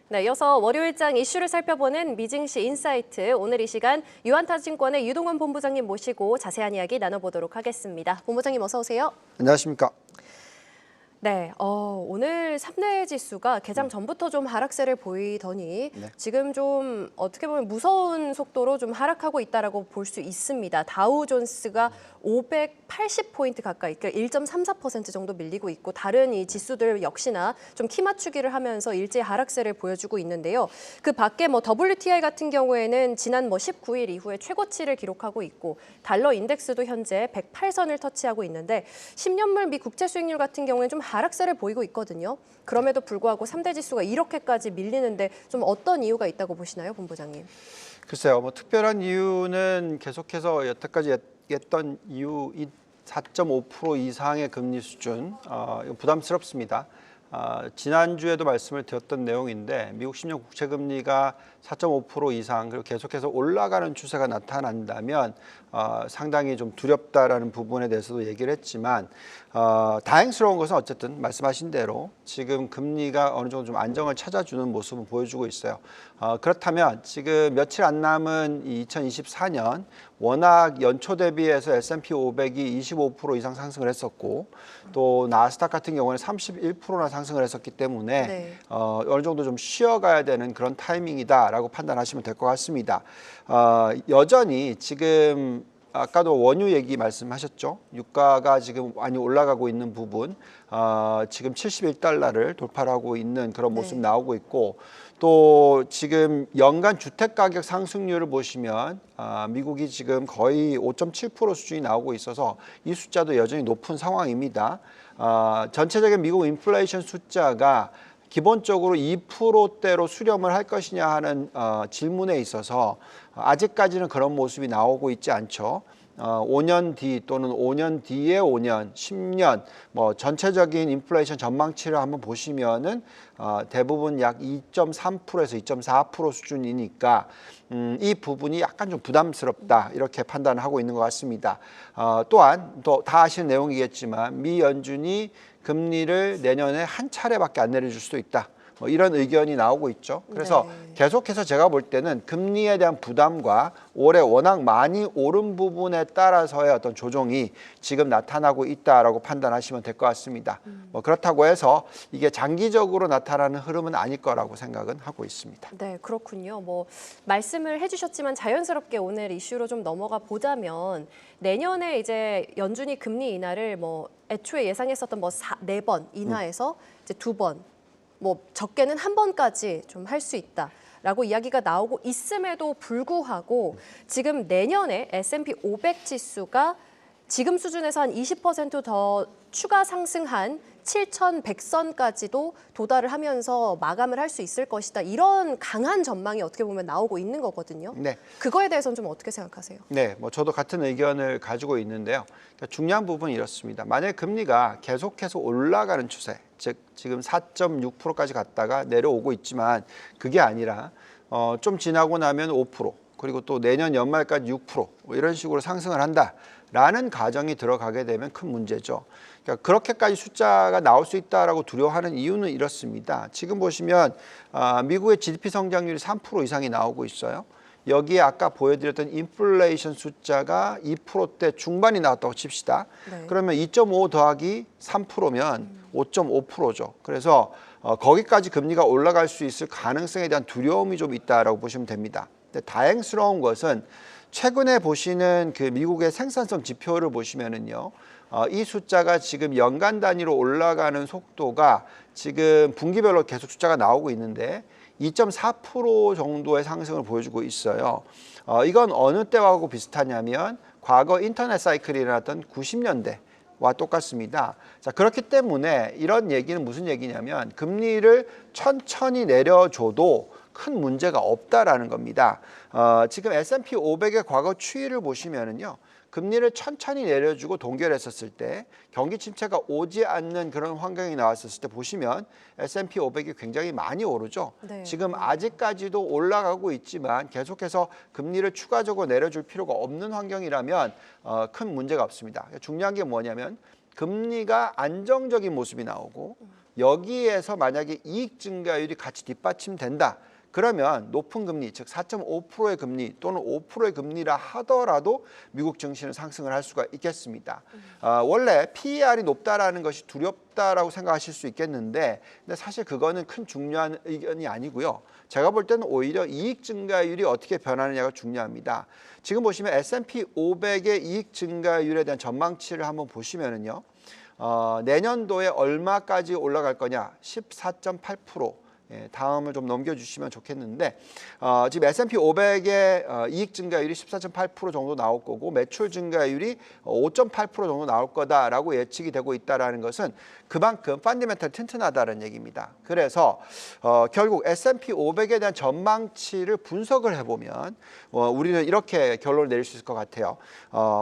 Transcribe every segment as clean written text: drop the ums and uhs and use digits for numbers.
네, 이어서 월요일장 이슈를 살펴보는 미증시 인사이트. 오늘 이 시간 유한타증권의 유동원 본부장님 모시고 자세한 이야기 나눠보도록 하겠습니다. 본부장님 어서 오세요. 안녕하십니까. 네, 오늘 3대 지수가 개장 전부터 좀 하락세를 보이더니 지금 좀 어떻게 보면 무서운 속도로 좀 하락하고 있다라고 볼 수 있습니다. 다우존스가 580포인트 가까이, 그러니까 1.34% 정도 밀리고 있고 다른 이 지수들 역시나 좀 키 맞추기를 하면서 일제 하락세를 보여주고 있는데요. 그 밖에 뭐 WTI 같은 경우에는 지난 19일 이후에 최고치를 기록하고 있고 달러 인덱스도 현재 108선을 터치하고 있는데 10년물 미 국채 수익률 같은 경우에는 좀 하락세를 보이고 있거든요. 그럼에도 불구하고 3대 지수가 이렇게까지 밀리는데 좀 어떤 이유가 있다고 보시나요, 본부장님? 글쎄요, 뭐 특별한 이유는 계속해서 여태까지 했던 이유, 이 4.5% 이상의 금리 수준, 이거 부담스럽습니다. 지난주에도 말씀을 드렸던 내용인데 미국 10년 국채 금리가 4.5% 이상 그리고 계속해서 올라가는 추세가 나타난다면 상당히 좀 두렵다라는 부분에 대해서도 얘기를 했지만 다행스러운 것은 어쨌든 말씀하신 대로 지금 금리가 어느 정도 좀 안정을 찾아주는 모습을 보여주고 있어요. 그렇다면 지금 며칠 안 남은 2024년 워낙 연초 대비해서 S&P 500이 25% 이상 상승을 했었고 또 나스닥 같은 경우는 31%나 상승을 했었기 때문에 어느 정도 좀 쉬어가야 되는 그런 타이밍이다라고 판단하시면 될 것 같습니다. 여전히 지금 아까도 원유 얘기 말씀하셨죠. 유가가 지금 많이 올라가고 있는 부분, 지금 71달러를 돌파하고 있는 그런 모습이 나오고 있고 또 지금 연간 주택가격 상승률을 보시면 미국이 지금 거의 5.7% 수준이 나오고 있어서 이 숫자도 여전히 높은 상황입니다. 전체적인 미국 인플레이션 숫자가 기본적으로 2%대로 수렴을 할 것이냐 하는 질문에 있어서 아직까지는 그런 모습이 나오고 있지 않죠. 5년 뒤 또는 5년 뒤에 5년, 10년 뭐 전체적인 인플레이션 전망치를 한번 보시면은 대부분 약 2.3%에서 2.4% 수준이니까 이 부분이 약간 좀 부담스럽다 이렇게 판단을 하고 있는 것 같습니다. 또한 또 다 아시는 내용이겠지만 미 연준이 금리를 내년에 한 차례밖에 안 내려줄 수도 있다. 뭐 이런 의견이 나오고 있죠. 그래서 계속해서 제가 볼 때는 금리에 대한 부담과 올해 워낙 많이 오른 부분에 따라서의 어떤 조정이 지금 나타나고 있다라고 판단하시면 될 것 같습니다. 뭐 그렇다고 해서 이게 장기적으로 나타나는 흐름은 아닐 거라고 생각은 하고 있습니다. 네, 그렇군요. 뭐 말씀을 해주셨지만 자연스럽게 오늘 이슈로 좀 넘어가 보자면 내년에 이제 연준이 금리 인하를 뭐 애초에 예상했었던 뭐 4번 인하해서 이제 2번 뭐 적게는 1번까지 좀 할 수 있다라고 이야기가 나오고 있음에도 불구하고 지금 내년에 S&P 500 지수가 지금 수준에서 한 20% 더 추가 상승한 7,100선까지도 도달을 하면서 마감을 할 수 있을 것이다. 이런 강한 전망이 어떻게 보면 나오고 있는 거거든요. 네. 그거에 대해서는 좀 어떻게 생각하세요? 네, 뭐 저도 같은 의견을 가지고 있는데요. 그러니까 중요한 부분이 이렇습니다. 만약 금리가 계속해서 올라가는 추세, 즉 지금 4.6%까지 갔다가 내려오고 있지만 그게 아니라 좀 지나고 나면 5% 그리고 또 내년 연말까지 6% 뭐 이런 식으로 상승을 한다라는 가정이 들어가게 되면 큰 문제죠. 그러니까 그렇게까지 숫자가 나올 수 있다라고 두려워하는 이유는 이렇습니다. 지금 보시면 미국의 GDP 성장률이 3% 이상이 나오고 있어요. 여기에 아까 보여드렸던 인플레이션 숫자가 2%대 중반이 나왔다고 칩시다. 그러면 2.5 더하기 3%면 5.5%죠. 그래서 거기까지 금리가 올라갈 수 있을 가능성에 대한 두려움이 좀 있다라고 보시면 됩니다. 근데 다행스러운 것은 최근에 보시는 그 미국의 생산성 지표를 보시면은요. 이 숫자가 지금 연간 단위로 올라가는 속도가 지금 분기별로 계속 숫자가 나오고 있는데 2.4% 정도의 상승을 보여주고 있어요. 이건 어느 때하고 비슷하냐면 과거 인터넷 사이클이 일어났던 90년대와 똑같습니다. 자, 그렇기 때문에 이런 얘기는 무슨 얘기냐면 금리를 천천히 내려줘도 큰 문제가 없다라는 겁니다. 지금 S&P 500의 과거 추이를 보시면은요. 금리를 천천히 내려주고 동결했었을 때 경기 침체가 오지 않는 그런 환경이 나왔었을 때 보시면 S&P 500이 굉장히 많이 오르죠. 지금 아직까지도 올라가고 있지만 계속해서 금리를 추가적으로 내려줄 필요가 없는 환경이라면 큰 문제가 없습니다. 중요한 게 뭐냐면 금리가 안정적인 모습이 나오고 여기에서 만약에 이익 증가율이 같이 뒷받침된다. 그러면 높은 금리, 즉 4.5%의 금리 또는 5%의 금리라 하더라도 미국 증시는 상승을 할 수가 있겠습니다. 원래 PER이 높다라는 것이 두렵다라고 생각하실 수 있겠는데 근데 사실 그거는 큰 중요한 의견이 아니고요. 제가 볼 때는 오히려 이익 증가율이 어떻게 변하느냐가 중요합니다. 지금 보시면 S&P 500의 이익 증가율에 대한 전망치를 한번 보시면은요. 내년도에 얼마까지 올라갈 거냐? 14.8%. 예, 다음을 좀 넘겨주시면 좋겠는데 지금 S&P 500의 이익 증가율이 14.8% 정도 나올 거고 매출 증가율이 5.8% 정도 나올 거다라고 예측이 되고 있다는 것은 그만큼 펀더멘털 튼튼하다는 얘기입니다. 그래서 결국 S&P 500에 대한 전망치를 분석을 해보면 우리는 이렇게 결론을 내릴 수 있을 것 같아요.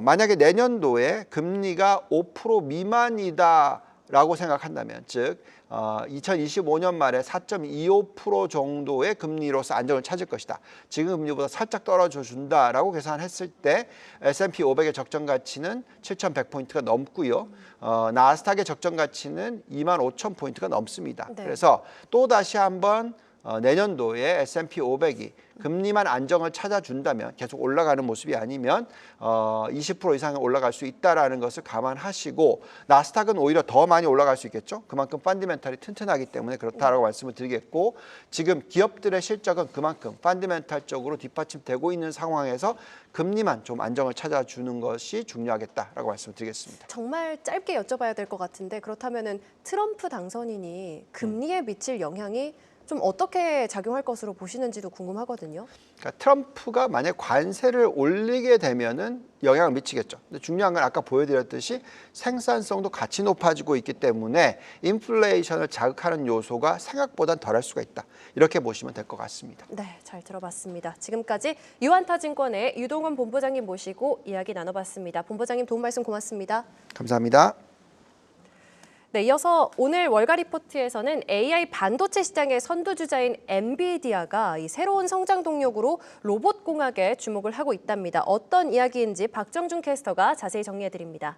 만약에 내년도에 금리가 5% 미만이다라고 생각한다면 즉 2025년 말에 4.25% 정도의 금리로서 안정을 찾을 것이다. 지금 금리보다 살짝 떨어져 준다라고 계산했을 때 S&P 500의 적정 가치는 7,100포인트가 넘고요. 나스닥의 적정 가치는 25,000포인트가 넘습니다. 네. 그래서 또 다시 한번 내년도에 S&P 500이 금리만 안정을 찾아준다면 계속 올라가는 모습이 아니면 20% 이상은 올라갈 수 있다는 것을 감안하시고 나스닥은 오히려 더 많이 올라갈 수 있겠죠. 그만큼 펀더멘털이 튼튼하기 때문에 그렇다라고 말씀을 드리겠고 지금 기업들의 실적은 그만큼 펀더멘털적으로 뒷받침되고 있는 상황에서 금리만 좀 안정을 찾아주는 것이 중요하겠다라고 말씀을 드리겠습니다. 정말 짧게 여쭤봐야 될 것 같은데 그렇다면은 트럼프 당선인이 금리에 미칠 영향이 좀 어떻게 작용할 것으로 보시는지도 궁금하거든요. 그러니까 트럼프가 만약 관세를 올리게 되면은 영향을 미치겠죠. 근데 중요한 건 아까 보여드렸듯이 생산성도 같이 높아지고 있기 때문에 인플레이션을 자극하는 요소가 생각보단 덜할 수가 있다. 이렇게 보시면 될 것 같습니다. 네, 잘 들어봤습니다. 지금까지 유한타증권의 유동원 본부장님 모시고 이야기 나눠봤습니다. 본부장님 도움 말씀 고맙습니다. 감사합니다. 네, 이어서 오늘 월가 리포트에서는 AI 반도체 시장의 선두주자인 엔비디아가 이 새로운 성장 동력으로 로봇 공학에 주목을 하고 있답니다. 어떤 이야기인지 박정준 캐스터가 자세히 정리해드립니다.